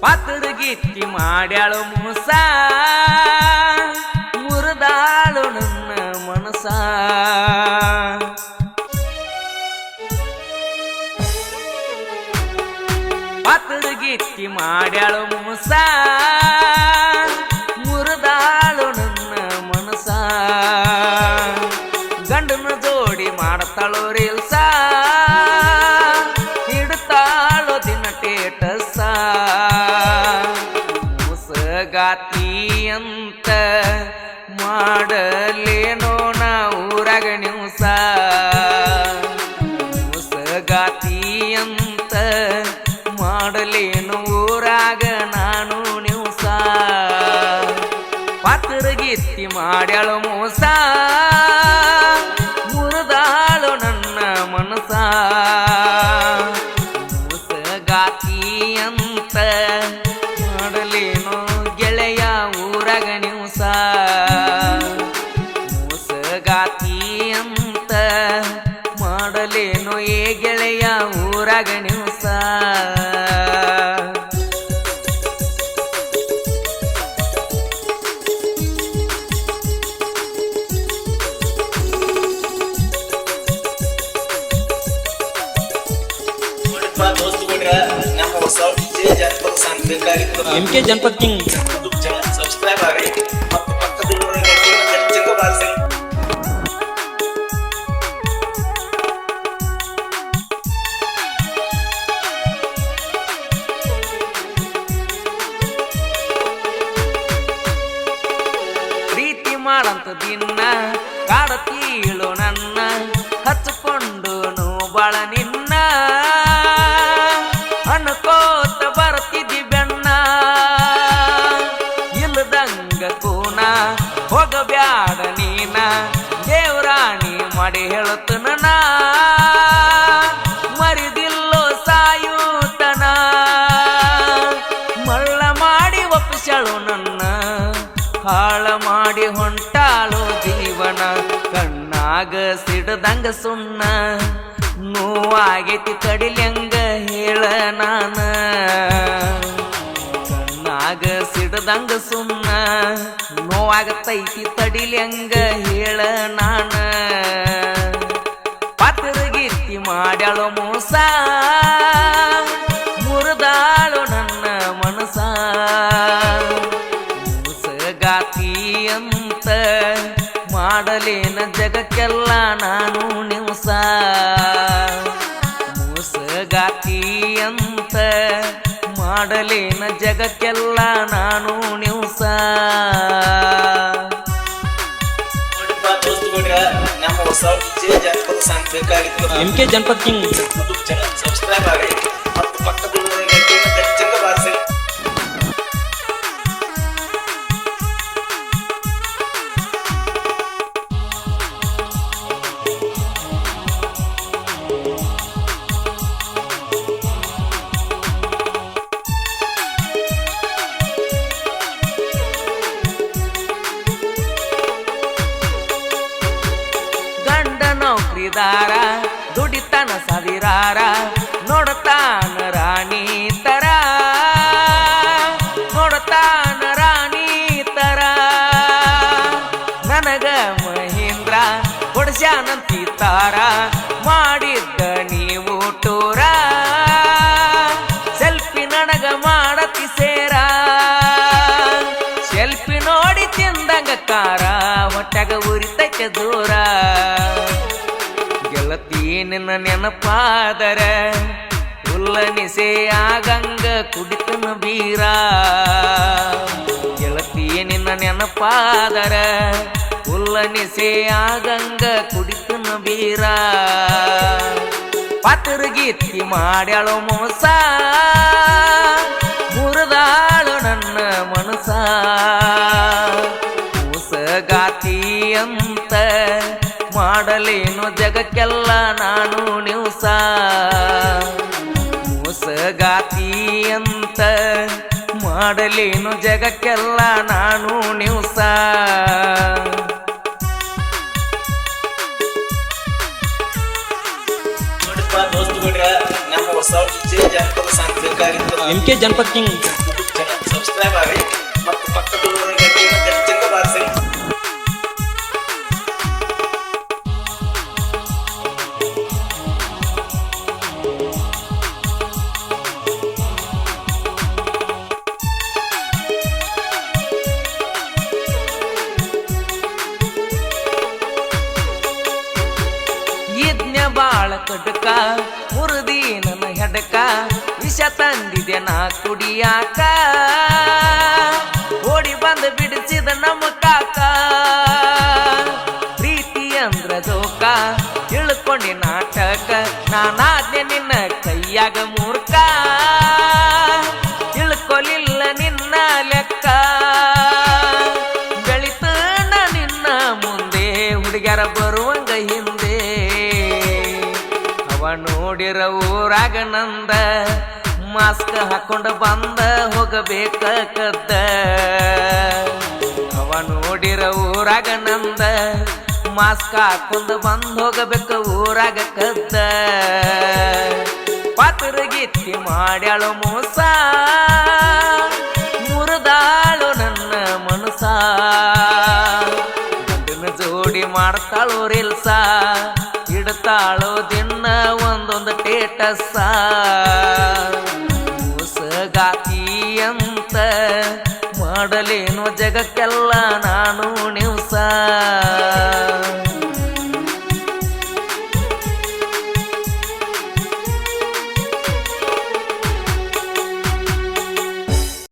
ಪಾತರಗಿತ್ತಿ ಮಾಡ್ಯಾಳು ಮೋಸ ಮುರಿದಾಳು ನನ್ನ ಮನಸ ಪಾತರಗಿತ್ತಿ ಮಾಡ್ಯಾಳು ಮೋಸ ಮುರಿದಾಳು ನನ್ನ ಮನಸ ಗಂಡನ ಜೋಡಿ ಮಾಡ್ತಾಳು ರೀಲ್ಸ ಹಿಡ್ತಾಳು ದಿನ ಟೇಟಸ ಮುಸಗಾತಿ ಅಂತ ಮಾಡಲೇನೋ ನಾ ಊರಾಗ ನಿವ್ಸ ಮುಸಗಾತಿ ಅಂತ ಮಾಡಲೇನು ಊರಾಗ ನಾನು ನಿವ್ಸ ಪಾತರಗಿತ್ತಿ ಮಾಡ್ಯಾಳು ಮೋಸ ಮುರಿದಾಳು ನನ್ನ ಮನಸ ಮುಸಗಾತಿ ಅಂತ ಮಾಡಲೇನು ಗೆಳೆಯ ಊರಾಗ ನಿವ್ಸ ಮುಸಗಾತಿ ಅಂತ ಮಾಡಲೇನು ಏ ಗೆಳೆಯ ಊರಾಗ ನಿವ್ಸ MK ಜನಪದ ಕಿಂಗ್ ಸಬ್ಸ್ಕ್ರೈಬ್ ಆಗಿ ಮತ್ತು ಪಕ್ಕದಲ್ಲಿರುವ ಗಂಟೆಯನ್ನು ಚಂಗ ಬಾರಿಸಿ. ಪ್ರೀತಿ ಮಾಡಂತ ದಿನ ಕಾಡತೀಳು ನನ್ನ ಹಚ್ಚಿಕೊಂಡು ಬಾಳ ನಿನ್ನ ಅನ್ಕೋತ ಬರ್ತಿದ್ದಿ ಬೆನ್ನ ಇಲ್ಲದಂಗ ಕೂನ ಹೋಗಬ್ಯಾಡ ನೀನ ದೇವರಾಣಿ ಮಾಡಿ ಹೇಳುತ್ತನ ನಾ ಮರಿದಿಲ್ಲೋ ಸಾಯೂತನ ಮಳ್ಳ ಮಾಡಿ ಒಪ್ಪಿಸಳು ನನ್ನ ಹಾಳ ಮಾಡಿ ಹೊಂಟಾಳು ಜೀವನ ಕಣ್ಣಾಗ ಸಿಡದಂಗ ಸುಣ್ಣ ನೋವಾಗೈತಿ ತಡಿಲ್ಯಂಗ ಹೇಳ ನಾನ ಕಣ್ಣಾಗ ಸಿಡದಂಗ ಸುಣ್ಣ ನೋವಾಗತೈತಿ ತಡಿಲ್ಯಂಗ ಹೇಳ ನಾನ ಪಾತರಗಿತ್ತಿ ಮಾಡ್ಯಾಳು ಮೋಸ ಮುರಿದಾಳು ನನ್ನ ಮನಸ ಮುಸಗಾತಿ ಅಂತ ಮಾಡಲೇನ ಜಗಕ್ಕೆಲ್ಲ ನಾನು ನಿವ್ಸ ಮುಸಗಾತಿ ಅಂತ ಮಾಡಲೇನ ಜಗಕ್ಕೆಲ್ಲ ನಾನು ನಿವ್ಸ ನೋಡಿಪ್ಪ ದೋಸ್ತುಗಳ್ರ, ನಮ್ಮ ಹೊಸ ಜನಪದ ಸಾಂಗ್ ಬೇಕಾಗಿತ್ತು. MK ಜನಪದ ಕಿಂಗ್ ಸಬ್ಸ್ಕ್ರೈಬ್ ಆಗಿ ಮತ್ತು ಪಕ್ಕದಲ್ಲಿರುವ ಗಂಟೆಯನ್ನು ಚಂಗ ಬಾರಿಸಿ. ನೌಕರಿದಾರ ದುಡಿತನ ಸಾವಿರಾರ ನೋಡ್ತಾನ ರಾಣಿ ತರ ನೋಡ್ತಾನ ರಾಣಿ ತರ ನನಗ ಮಹೇಂದ್ರ ಕೊಡ್ಸ್ಯಾನಂತಿ ತಾರ ಮಾಡಿದ್ದ ನೀವು ಟೂರ ಸೆಲ್ಫಿ ನನಗ ಮಾಡತಿ ಸೇರ ಸೆಲ್ಫಿ ನೋಡಿ ತಿಂದಂಗ ಕಾರ ಹೊಟ್ಟಾಗ ಉರಿತೈತೆ ದೂರ ಗೆಳತಿ ನಿನ್ನ ನೆನಪಾದರ ಉಲ್ಲನಿಸೆ ಆಗಂಗ ಕುಡಿತನ ಬೀರ ಗೆಳತಿ ನಿನ್ನ ನೆನಪಾದರ ಉಲ್ಲನಿಸೆ ಆಗಂಗ ಕುಡಿತನ ಬೀರ ಪಾತರಗಿತ್ತಿ ಮಾಡ್ಯಾಳು ಮೋಸ ಮುರಿದಾಳು ನನ್ನ ಮನಸ ಮುಸಗಾತಿ ಅಂತ ಮಾಡಲೇನು ಜಗಕ್ಕೆಲ್ಲ ನಾನು ನಿವ್ಸ ಮುಸಗಾತಿ ಅಂತ ಮಾಡಲೇನು ಜಗಕ್ಕೆಲ್ಲ ನಾನು ನಿವ್ಸ ನೋಡಿಪ್ಪ ದೋಸ್ತುಗಳ್ರ, ನಮ್ಮ ಹೊಸ ಜನಪದ ಸಾಂಗ್ ಬೇಕಾಗಿತ್ತು. MK ಜನಪದ ಕಿಂಗ್ ಸಬ್ಸ್ಕ್ರೈಬ್ ಆಗಿ ಮತ್ತು ಪಕ್ಕದಲ್ಲಿರುವ ಗಂಟೆ ಮತ್ತೆ ಚಿಂಗ ಬಾರಿಸಿ. ಯಜ್ಞ ಬಾಳ ಕಟಕ ಮುರುದಿ ನನ್ನ ಹೆಡಕ ವಿಷ ತಂದಿದೆ ನಾ ಕುಡಿಯಾಕ ಓಡಿ ಬಂದು ಬಿಡಿಸಿದ ನಮ್ಮ ಕಾಕ ಪ್ರೀತಿ ಅಂದ್ರ ಜೋಕ ತಿಳ್ಕೊಂಡಿ ನಾಟಕ ನಾನಾದ್ನೆ ನಿನ್ನ ಕೈಯಾಗ ಮೂರ್ಖ ತಿಳ್ಕೊಲಿಲ್ಲ ನಿನ್ನ ಲೆಕ್ಕ ಬೆಳಿತನ ನಿನ್ನ ಮುಂದೆ ಹುಡುಗ್ಯಾರ ಬರುವಂಗ ಹಿಂದೆ ಅವ ನೋಡಿರ ಊರಾಗ ನಂದ ಮಾಸ್ಕ್ ಹಾಕೊಂಡು ಬಂದ ಹೋಗಬೇಕ ಕದ್ದ ಅವ ನೋಡಿರ ಊರಾಗ ನಂದ ಮಾಸ್ಕ್ ಹಾಕೊಂಡು ಬಂದ್ ಹೋಗಬೇಕು ಊರಾಗ ಕದ್ದ ಪಾತ್ರಗೀತಿ ಮಾಡ್ಯಾಳು ಮೋಸ ಮುರಿದಾಳು ನನ್ನ ಮನಸ ಗಂಡನ ಜೋಡಿ ಮಾಡ್ತಾಳು ರಿಲ್ಸ ಇಡ್ತಾಳು ದಿನ ಒಂದೊಂದು ಟೇಟಸ ಮೋಸಗಾತಿ ಅಂತ ಮಾಡಲೇನು ಜಗಕ್ಕೆಲ್ಲ ನಾನು ನಿವ್ಸ